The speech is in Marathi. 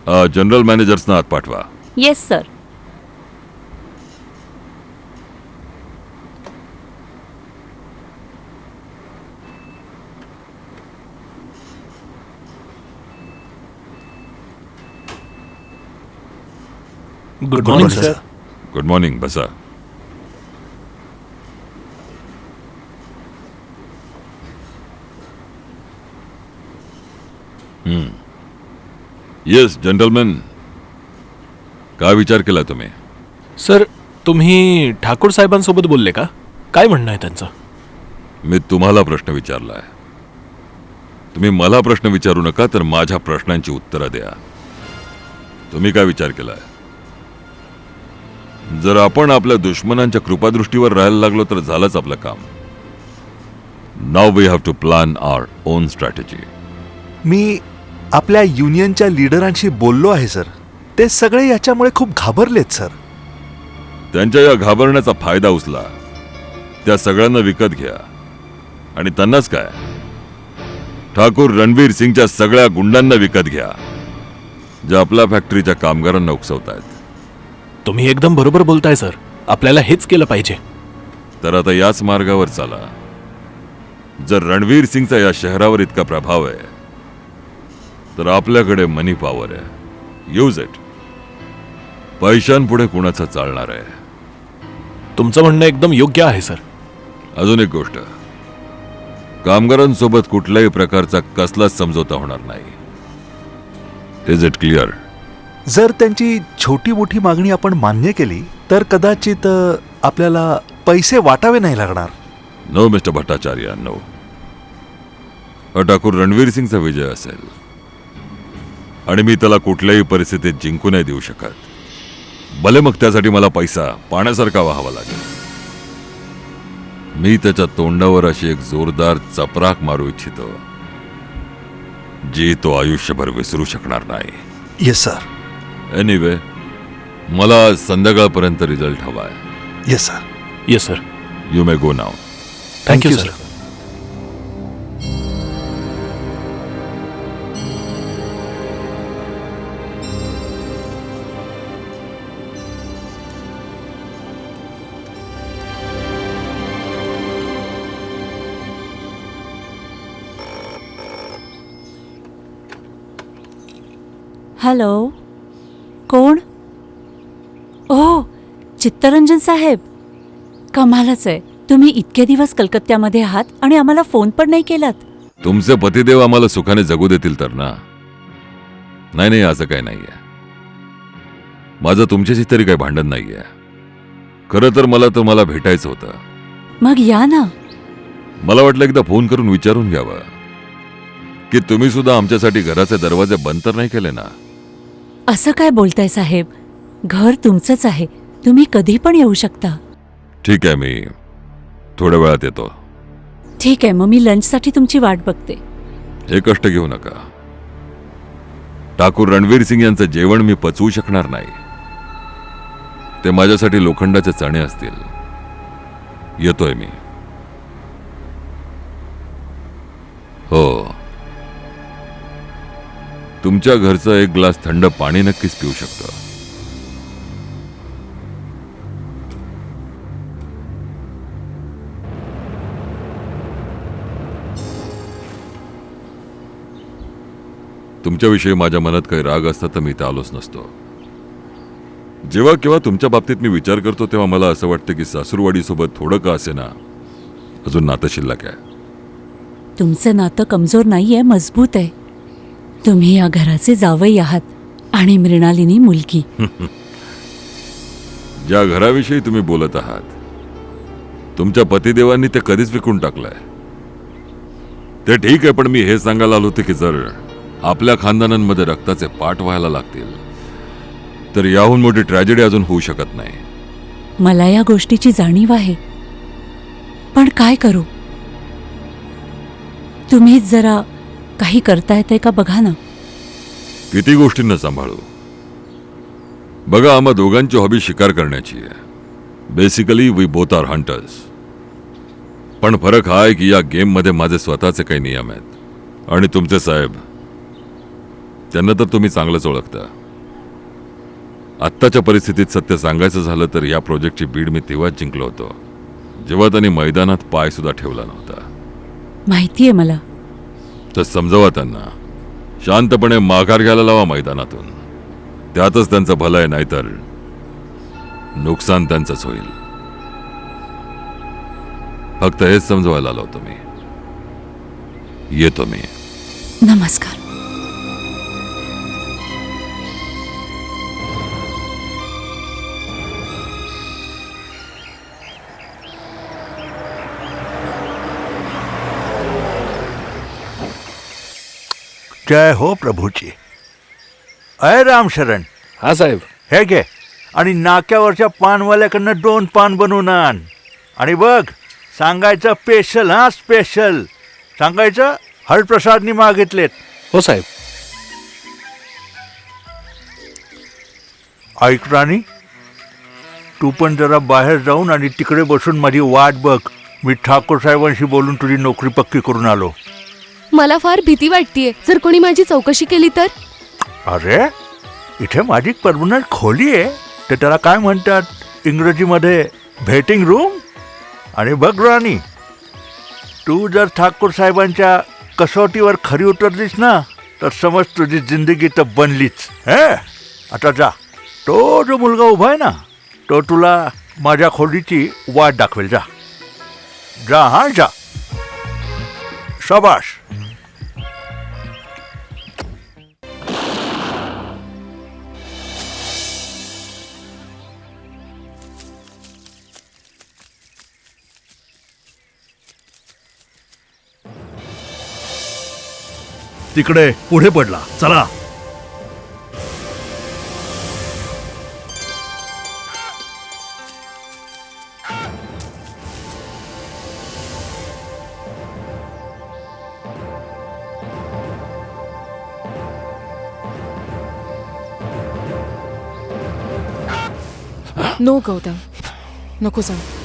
जनरल मॅनेजर्सना आत पाठवा. Yes sir. Good morning sir. Good morning. बसा. येस जनरलमॅन, काय विचार केला तुम्ही? सर, तुम्ही ठाकूर साहेबांसोबत बोलले का? काय म्हणणं आहे त्यांचं? मी तुम्हाला प्रश्न विचारलाय. तुम्ही मला प्रश्न विचारू नका, तर माझ्या प्रश्नांची उत्तरं द्या. तुम्ही काय विचार केलाय? जर आपण आपल्या दुश्मनांच्या कृपादृष्टीवर राहायला लागलो तर झालंच आपलं काम. Now we have to plan our own strategy. मी आपल्या युनियनच्या लीडरांशी बोललो आहे सर. ते सगळे याच्यामुळे खूप घाबरलेत सर. त्यांच्या या घाबरण्याचा फायदा उचला. त्या सगळ्यांना विकत घ्या. आणि त्यांनाच काय, ठाकूर रणवीर सिंगच्या सगळ्या गुंडांना विकत घ्या, जे आपल्या फॅक्टरीच्या कामगारांना उकसवतायत. तुम्ही एकदम बरोबर बोलताय सर. आपल्याला हेच केलं पाहिजे. तर आता याच मार्गावर चाला. जर रणवीर सिंगचा या शहरावर इतका प्रभाव आहे तर आपल्याकडे मनी पॉवर आहे. Use it. पैशांपुढे कुणाचं चालणार आहे? तुमचं म्हणणं एकदम योग्य आहे सर. अजून एक गोष्ट, कामगारांसोबत कुठल्याही प्रकारचा कसलाच समझोता होणार नाही. Is it clear? जर त्यांची छोटी मोठी मागणी आपण मान्य केली तर कदाचित आपल्याला पैसे वाटावे नाही लागणार. No mister Bhattacharya, no. हा ठाकूर रणवीर सिंगचा विजय असेल आणि मी त्याला कुठल्याही परिस्थितीत जिंकू नाही देऊ शकत. भले मग त्यासाठी मला पैसा पाण्यासारखा व्हावा लागेल. मी त्याच्या तोंडावर अशी एक जोरदार चपराक मारू इच्छितो जी तो आयुष्यभर विसरू शकणार नाही. Yes sir. एनिवे, मला संध्याकाळपर्यंत रिझल्ट हवाय. Yes sir. Yes sir. You may go now. Thank you sir. Hello, कोण? ओ, चित्तरंजन साहेब. कमालच आहे. तुम्ही इतके दिवस कलकत्त्यामध्ये आहात आणि आम्हाला फोन पण नाही केलात. तुमचे पतिदेव आम्हाला सुखाने जगू देतील तर ना. नाही, असं काही नाहीये. माझं तुमच्याशी तरी काही भांडण नाहीये. खरं तर मला तुम्हाला भेटायचं होतं. मग या ना. मला वाटलं एकदा फोन करून विचारून घ्यावं की तुम्ही सुद्धा आमच्यासाठी घराचे दरवाजे बंद तर नाही केले ना. असं काय बोलताय साहेब? घर तुमचंच आहे. तुम्ही कधी पण येऊ शकता. ठीक आहे, मी थोड्या वेळात येतो. ठीक आहे, मग मी लंचसाठी तुमची वाट बघते. हे कष्ट घेऊ नका. ठाकूर रणवीर सिंग यांचं जेवण मी पचवू शकणार नाही. ते माझ्यासाठी लोखंडाचे चणे असतील. येतोय मी. हो, तुमच्या घरचं एक ग्लास थंड पाणी नक्कीच पिऊ शकतो. तुमच्याविषयी माझ्या मनात काही राग असता तर मी इथे आलोच नसतो. जेव्हा केव्हा तुमच्या बाबतीत मी विचार करतो तेव्हा मला असं वाटतं की सासूरवाडीसोबत थोडं का असेना अजून नातं शिल्लक आहे. तुमचं नातं कमजोर नाहीये, मजबूत आहे. तुम्ही या घराचे जावई आहात आणि मृणालिनी मुलगी. ज्या घराविषयी तुम्ही बोलत आहात तुमच्या पतिदेवांनी ते कधीच विकून टाकलंय. ते ठीक आहे, पण मी हे सांगायला आलो होते की जर आपल्या खानदानांमध्ये रक्ताचे पाठ व्हायला लागतील तर याहून मोठी ट्रॅजेडी अजून होऊ शकत नाही. मला या गोष्टीची जाणीव आहे, पण काय करू? तुम्हीच जरा काही करता येतंय का बघा ना. किती गोष्टींना सांभाळू. बघा, आम्हा दोघांची हॉबी शिकार करण्याची आहे. Basically we both are hunters. पण फरक हा आहे की या गेममध्ये माझे स्वतःचे काही नियम आहेत आणि तुमचे साहेब त्यांना तर तुम्ही चांगलंच ओळखता. आत्ताच्या परिस्थितीत सत्य सांगायचं झालं तर या प्रोजेक्टची बीड मी तेव्हाच जिंकलो होतो जेव्हा त्यांनी मैदानात पाय सुद्धा ठेवला नव्हता. माहितीये मला. तर समजवा त्यांना, शांतपणे माघार घ्यायला लावा मैदानातून. त्यातच त्यांचं भलं आहे, नाहीतर नुकसान त्यांचंच होईल. फक्त हेच समजवायला आलो होतो मी. येतो मी. नमस्कार. जय हो प्रभूची. अय रामशरण, हा साहेब. हे घे आणि नाक्यावरच्या पानवाल्याकडनं 2 पान बनवून आण. आणि बघ, सांगायचं स्पेशल, हा स्पेशल सांगायचं हरप्रसादनी मागितलेत. हो साहेब. ऐक राणी, तू पण जरा बाहेर जाऊन आणि तिकडे बसून माझी वाट बघ. मी ठाकूर साहेबांशी बोलून तुझी नोकरी पक्की करून आलो. मला फार भीती वाटतेय, जर कोणी माझी चौकशी केली तर. अरे, इथे माझी परमनंट खोली आहे, ते त्याला काय म्हणतात इंग्रजीमध्ये, भेटिंग रूम. आणि बघ राणी, तू जर ठाकूर साहेबांच्या कसोटीवर खरी उतरलीस ना, तर समज तुझी जिंदगी तर बनलीच. आता जा. तो जो मुलगा उभा आहे ना, तो तुला माझ्या खोलीची वाट दाखवेल. जा जा, हा जा. शाबाश. तिकडे पुढे पडला. चला. नो गौतम, नको जाऊ.